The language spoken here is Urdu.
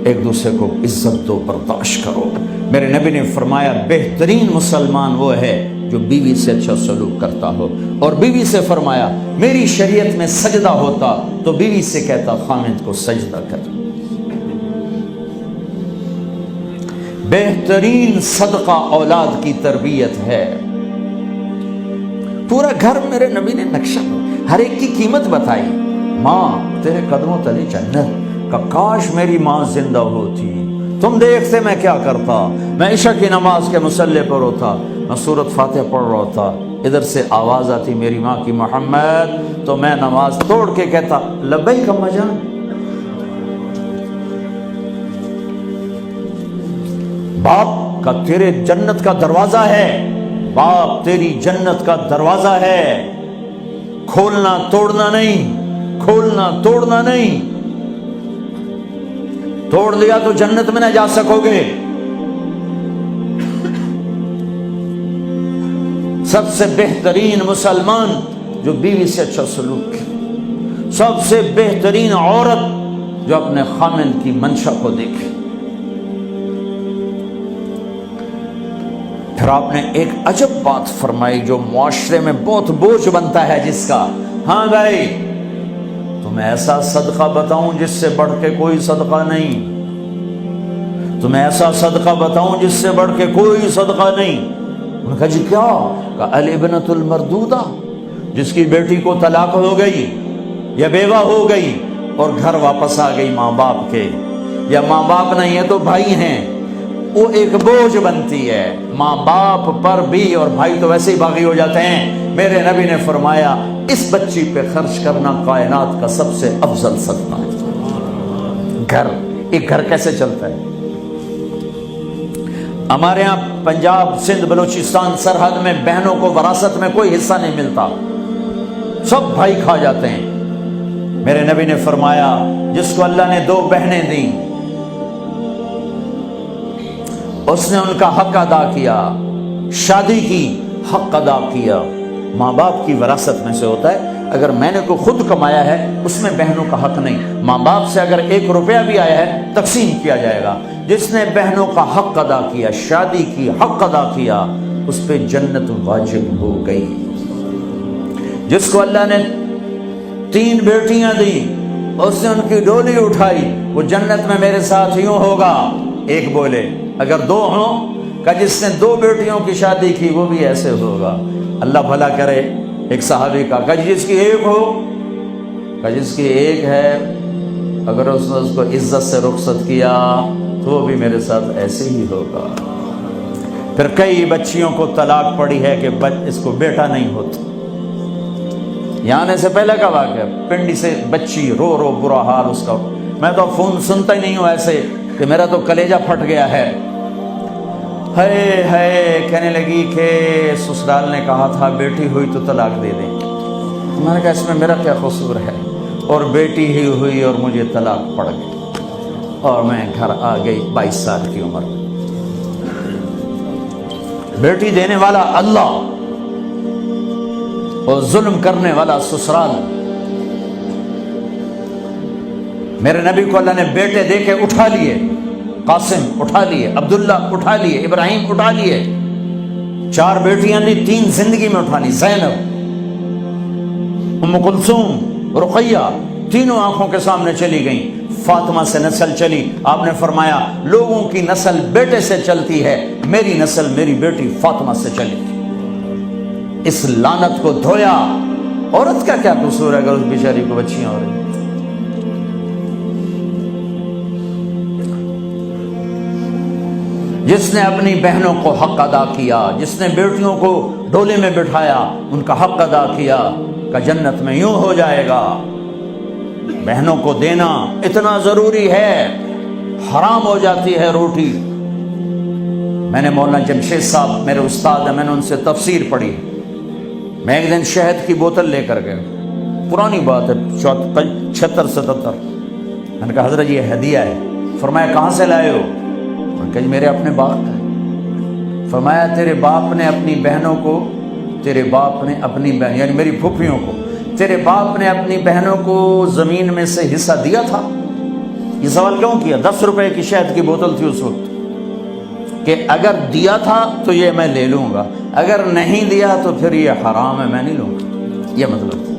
ایک دوسرے کو عزت دو، برداشت کرو۔ میرے نبی نے فرمایا بہترین مسلمان وہ ہے جو بیوی سے اچھا سلوک کرتا ہو، اور بیوی سے فرمایا میری شریعت میں سجدہ ہوتا تو بیوی سے کہتا خامند کو سجدہ کر۔ بہترین صدقہ اولاد کی تربیت ہے۔ پورا گھر میرے نبی نے نقشہ، ہر ایک کی قیمت بتائی۔ ماں تیرے قدموں تلے جنت، کہ کاش میری ماں زندہ ہوتی، تم دیکھتے میں کیا کرتا، میں عشاء کی نماز کے مصلی پر ہوتا، میں سورۃ فاتحہ پڑھ رہا ہوتا، ادھر سے آواز آتی میری ماں کی محمد، تو میں نماز توڑ کے کہتا لبیک اماں جان۔ باپ کا تیرے جنت کا دروازہ ہے، باپ تیری جنت کا دروازہ ہے، کھولنا توڑنا نہیں، کھولنا توڑنا نہیں، توڑ لیا تو جنت میں نہ جا سکو گے۔ سب سے بہترین مسلمان جو بیوی سے اچھا سلوک کرے، سب سے بہترین عورت جو اپنے خامند کی منشا کو دیکھے۔ پھر آپ نے ایک عجب بات فرمائی جو معاشرے میں بہت بوجھ بنتا ہے جس کا، ہاں بھائی تمہیں ایسا صدقہ بتاؤں جس سے بڑھ کے کوئی صدقہ نہیں، تمہیں ایسا صدقہ بتاؤں جس سے بڑھ کے کوئی صدقہ نہیں۔ انہوں نے کہا جی کیا؟ کہ الابنۃ المردودہ، جس کی بیٹی کو طلاق ہو گئی یا بیوہ ہو گئی اور گھر واپس آ گئی ماں باپ کے، یا ماں باپ نہیں ہے تو بھائی ہیں، وہ ایک بوجھ بنتی ہے ماں باپ پر بھی، اور بھائی تو ویسے ہی باغی ہو جاتے ہیں۔ میرے نبی نے فرمایا اس بچی پہ خرچ کرنا کائنات کا سب سے افضل صدقہ ہے۔ گھر، ایک گھر کیسے چلتا ہے؟ ہمارے ہاں پنجاب، سندھ، بلوچستان سرحد میں بہنوں کو وراثت میں کوئی حصہ نہیں ملتا، سب بھائی کھا جاتے ہیں۔ میرے نبی نے فرمایا جس کو اللہ نے 2 بہنیں دیں اس نے ان کا حق ادا کیا، شادی کی حق ادا کیا۔ ماں باپ کی وراثت میں سے ہوتا ہے، اگر میں نے کوئی خود کمایا ہے اس میں بہنوں کا حق نہیں، ماں باپ سے اگر 1 روپیہ بھی آیا ہے تقسیم کیا جائے گا۔ جس نے بہنوں کا حق ادا کیا، شادی کی حق ادا کیا، اس پہ جنت واجب ہو گئی۔ جس کو اللہ نے 3 بیٹیاں دی، اس نے ان کی ڈولی اٹھائی، وہ جنت میں میرے ساتھ یوں ہوگا۔ ایک بولے، اگر 2 ہوں، کہ جس نے 2 بیٹیوں کی شادی کی وہ بھی ایسے ہوگا۔ اللہ بھلا کرے۔ ایک صحابی کا، کہ جس کی 1 ہو، کہ جس کی 1 ہے، اگر اس نے اس کو عزت سے رخصت کیا تو وہ بھی میرے ساتھ ایسے ہی ہوگا۔ پھر کئی بچیوں کو طلاق پڑی ہے کہ اس کو بیٹا نہیں ہوتا۔ یہاں آنے سے پہلے کا واقعہ، پنڈی سے بچی رو رو برا حال اس کا، میں تو فون سنتا ہی نہیں ہوں ایسے کہ میرا تو کلیجہ پھٹ گیا ہے۔ ہے کہنے لگی کہ سسرال نے کہا تھا بیٹی ہوئی تو طلاق دے دیں۔ میں نے کہا اس میں میرا کیا قصور ہے، اور بیٹی ہی ہوئی اور مجھے طلاق پڑ گئی اور میں گھر آ گئی 22 سال کی عمر میں۔ بیٹی دینے والا اللہ اور ظلم کرنے والا سسرال۔ میرے نبی کو اللہ نے بیٹے دے کے اٹھا لیے، قاسم اٹھا لیے، عبداللہ اٹھا لیے، ابراہیم اٹھا لیے، 4 بیٹیاں دی، 3 زندگی میں اٹھا لی، زینب، ام کلثوم، رقیہ، تینوں آنکھوں کے سامنے چلی گئیں۔ فاطمہ سے نسل چلی، آپ نے فرمایا لوگوں کی نسل بیٹے سے چلتی ہے، میری نسل میری بیٹی فاطمہ سے چلی۔ اس لعنت کو دھویا۔ عورت کا کیا قصور ہے اگر اس بیچاری کو بچیاں ہو رہی؟ جس نے اپنی بہنوں کو حق ادا کیا، جس نے بیٹیوں کو ڈولے میں بٹھایا، ان کا حق ادا کیا، کہ جنت میں یوں ہو جائے گا۔ بہنوں کو دینا اتنا ضروری ہے، حرام ہو جاتی ہے روٹی۔ میں نے مولانا جمشید صاحب میرے استاد ہیں، میں نے ان سے تفسیر پڑھی۔ میں ایک دن شہد کی بوتل لے کر گیا، پرانی بات ہے 76-77۔ میں نے کہا حضرت یہ ہدیہ ہے۔ فرمایا کہاں سے لائے ہو؟ میں نے کہا میرے اپنے باپ کا ہے۔ فرمایا تیرے باپ نے اپنی بہنوں کو، تیرے باپ نے اپنی بہن یعنی میری پھوپھیوں کو، تیرے باپ نے اپنی بہنوں کو زمین میں سے حصہ دیا تھا؟ یہ سوال کیوں کیا؟ 10 روپے کی شہد کی بوتل تھی اس وقت، کہ اگر دیا تھا تو یہ میں لے لوں گا، اگر نہیں دیا تو پھر یہ حرام ہے، میں نہیں لوں گا، یہ مطلب تھا۔